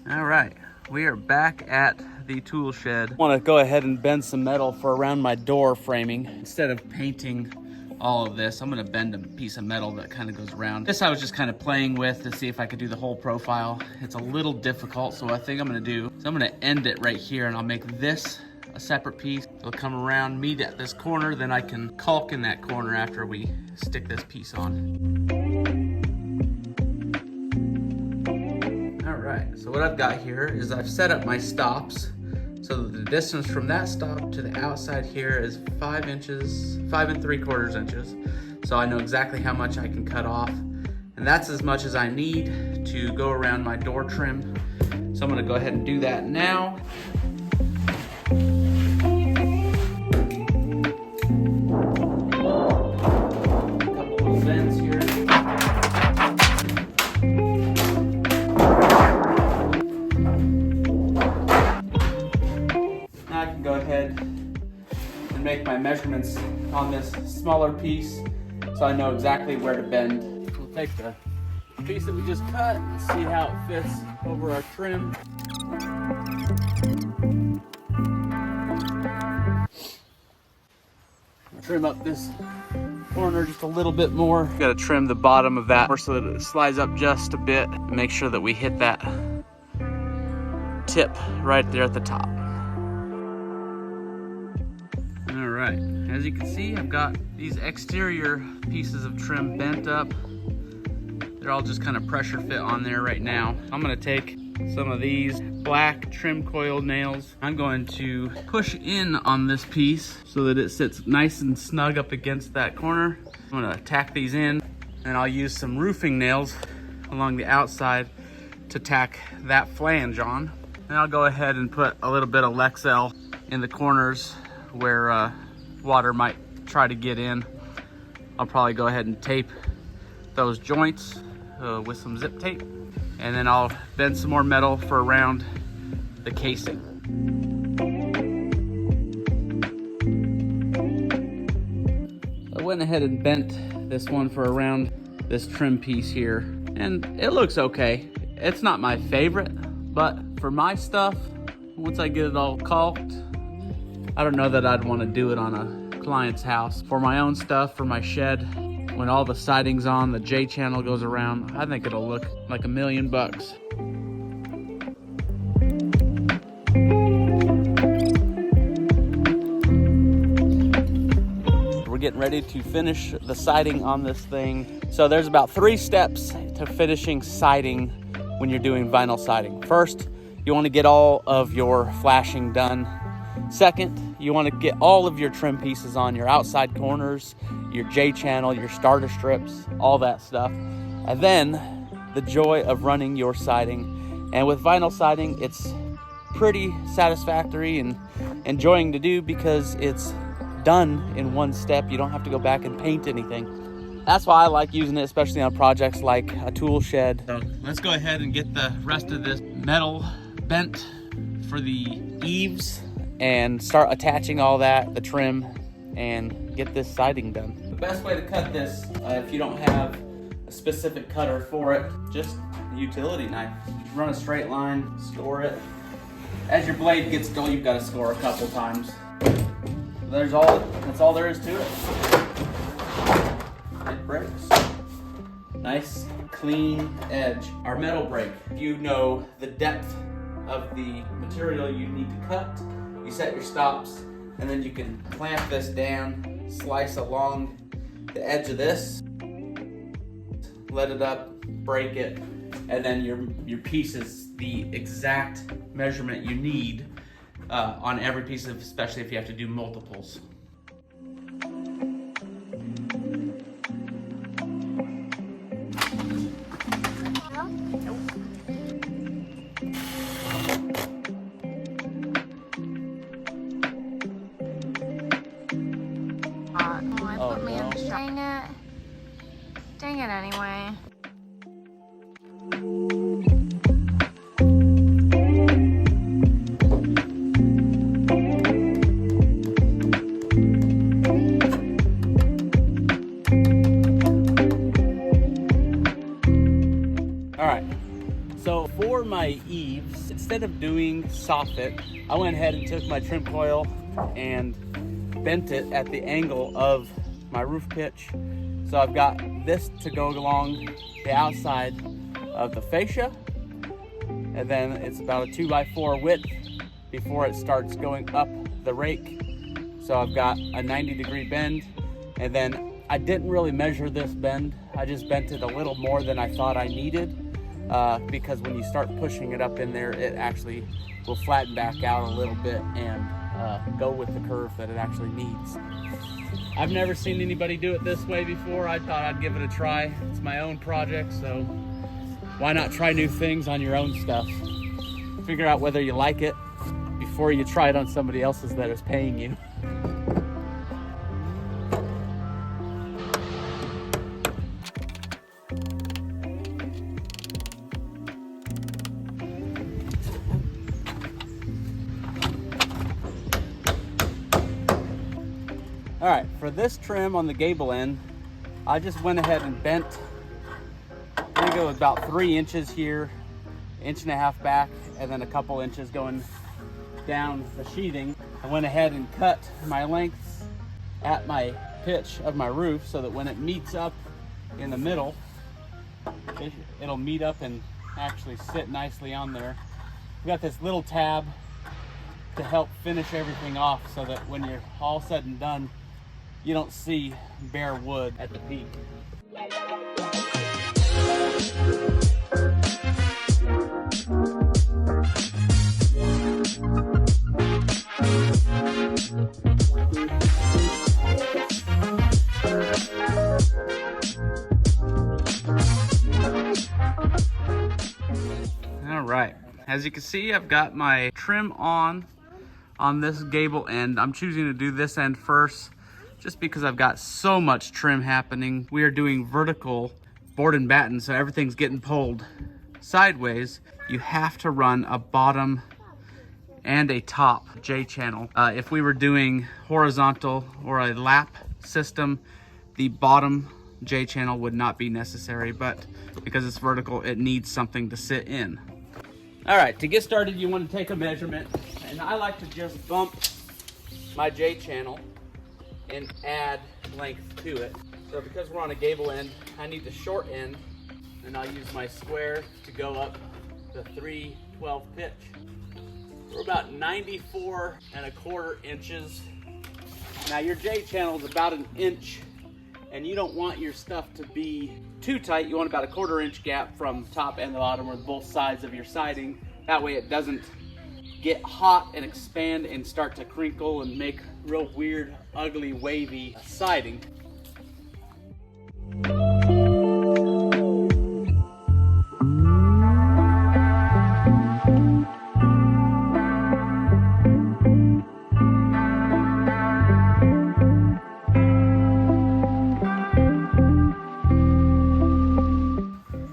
All right, we are back at the tool shed. I want to go ahead and bend some metal for around my door framing. Instead of painting all of this, I'm gonna bend a piece of metal that kind of goes around. This I was just kind of playing with to see if I could do the whole profile. It's a little difficult, so what I think I'm gonna do is I'm gonna end it right here and I'll make this a separate piece. It'll come around, meet at this corner, then I can caulk in that corner after we stick this piece on. So what I've got here is I've set up my stops so that the distance from that stop to the outside here is 5 inches, 5 3/4 inches. So I know exactly how much I can cut off. And that's as much as I need to go around my door trim. So I'm gonna go ahead and do that now. Make my measurements on this smaller piece so I know exactly where to bend. We'll take the piece that we just cut and see how it fits over our trim. I'll trim up this corner just a little bit more. Got to trim the bottom of that so that it slides up just a bit. Make sure that we hit that tip right there at the top. Alright, as you can see, I've got these exterior pieces of trim bent up. They're all just kind of pressure fit on there right now. I'm going to take some of these black trim coil nails. I'm going to push in on this piece so that it sits nice and snug up against that corner. I'm going to tack these in, and I'll use some roofing nails along the outside to tack that flange on. And I'll go ahead and put a little bit of Lexel in the corners where water might try to get in. I'll probably go ahead and tape those joints with some zip tape, and then I'll bend some more metal for around the casing. I went ahead and bent this one for around this trim piece here, and it looks okay. It's not my favorite, but for my stuff, once I get it all caulked, I don't know that I'd want to do it on a client's house. For my own stuff, for my shed, when all the siding's on, the J channel goes around, I think it'll look like $1 million. We're getting ready to finish the siding on this thing. So there's about 3 steps to finishing siding when you're doing vinyl siding. First, you want to get all of your flashing done. Second, you want to get all of your trim pieces on, your outside corners, your J channel, your starter strips, all that stuff. And then the joy of running your siding. And with vinyl siding, it's pretty satisfactory and enjoying to do because it's done in one step. You don't have to go back and paint anything. That's why I like using it, especially on projects like a tool shed. So let's go ahead and get the rest of this metal bent for the eaves and start attaching all that, the trim, and get this siding done. The best way to cut this, if you don't have a specific cutter for it, just a utility knife. Just run a straight line, score it. As your blade gets dull, you've got to score a couple times. That's all there is to it. It breaks. Nice, clean edge. Our metal brake, you know the depth of the material you need to cut. You set your stops, and then you can clamp this down, slice along the edge of this, let it up, break it, and then your piece is the exact measurement you need on every piece of, especially if you have to do multiples. Dang it anyway. Eaves. Instead of doing soffit, I went ahead and took my trim coil and bent it at the angle of my roof pitch. So I've got this to go along the outside of the fascia, and then it's about a 2x4 width before it starts going up the rake. So I've got a 90-degree bend, and then I didn't really measure this bend. I just bent it a little more than I thought I needed, because when you start pushing it up in there, it actually will flatten back out a little bit and go with the curve that it actually needs. I've never seen anybody do it this way before. I thought I'd give it a try. It's my own project, so why not try new things on your own stuff? Figure out whether you like it before you try it on somebody else's that is paying you. All right, for this trim on the gable end, I just went ahead and bent, I think it was about 3 inches here, 1.5 inches back, and then a couple inches going down the sheathing. I went ahead and cut my lengths at my pitch of my roof so that when it meets up in the middle, it'll meet up and actually sit nicely on there. We got this little tab to help finish everything off so that when you're all said and done, you don't see bare wood at the peak. All right, as you can see, I've got my trim on this gable end. I'm choosing to do this end first just because I've got so much trim happening. We are doing vertical board and batten, so everything's getting pulled sideways. You have to run a bottom and a top J-channel. If we were doing horizontal or a lap system, the bottom J-channel would not be necessary, but because it's vertical, it needs something to sit in. All right, to get started, you want to take a measurement, and I like to just bump my J-channel and add length to it. So because we're on a gable end, I need the short end, and I'll use my square to go up the 3/12 pitch. We're about 94¼ inches. Now your J-channel is about 1 inch, and you don't want your stuff to be too tight. You want about a 1/4 inch gap from top and the bottom, or both sides of your siding. That way it doesn't get hot and expand and start to crinkle and make real weird, ugly, wavy siding.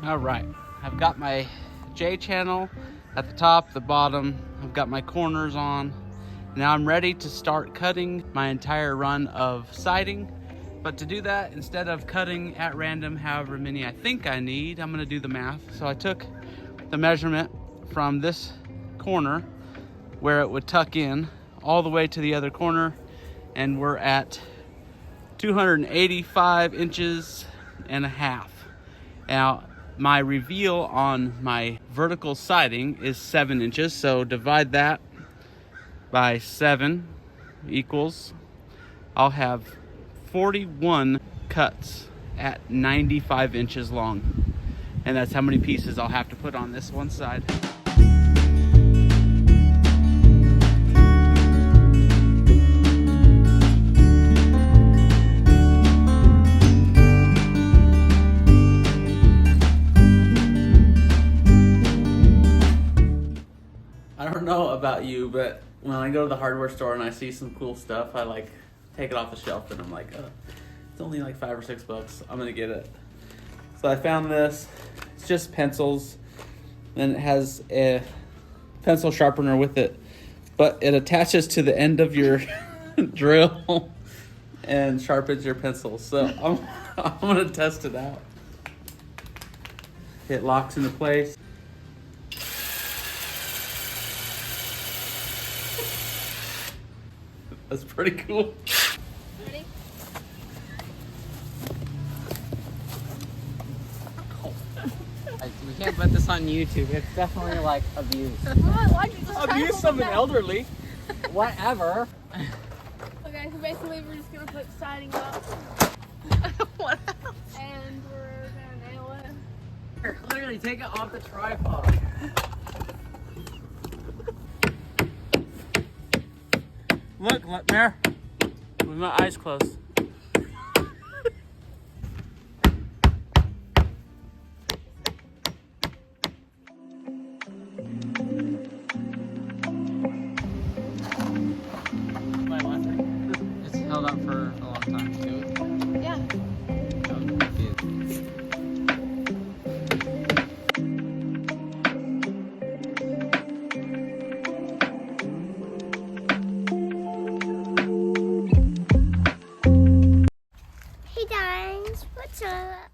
All right, I've got my J-channel at the top, the bottom. I've got my corners on. Now I'm ready to start cutting my entire run of siding. But to do that, instead of cutting at random however many I think I need, I'm gonna do the math. So I took the measurement from this corner where it would tuck in all the way to the other corner, and we're at 285 inches and a half. Now, my reveal on my vertical siding is 7 inches, so divide that by 7 equals, I'll have 41 cuts at 95 inches long. And that's how many pieces I'll have to put on this one side. I don't know about you, but when I go to the hardware store and I see some cool stuff, I like take it off the shelf and I'm like, oh, it's only like $5 or $6. I'm gonna get it. So I found this. It's just pencils, and it has a pencil sharpener with it, but it attaches to the end of your drill and sharpens your pencil. So I'm gonna test it out. It locks into place. That's pretty cool. Ready? We can't put this on YouTube. It's definitely like abuse. Why'd you just Abuse of an elderly. Whatever. Okay, so basically we're just gonna put siding up. What else? And we're gonna nail it. Here, literally take it off the tripod. Look, Mare. With my eyes closed. It's held up for a long time too. Yeah. I'm confused. Hey guys, what's up?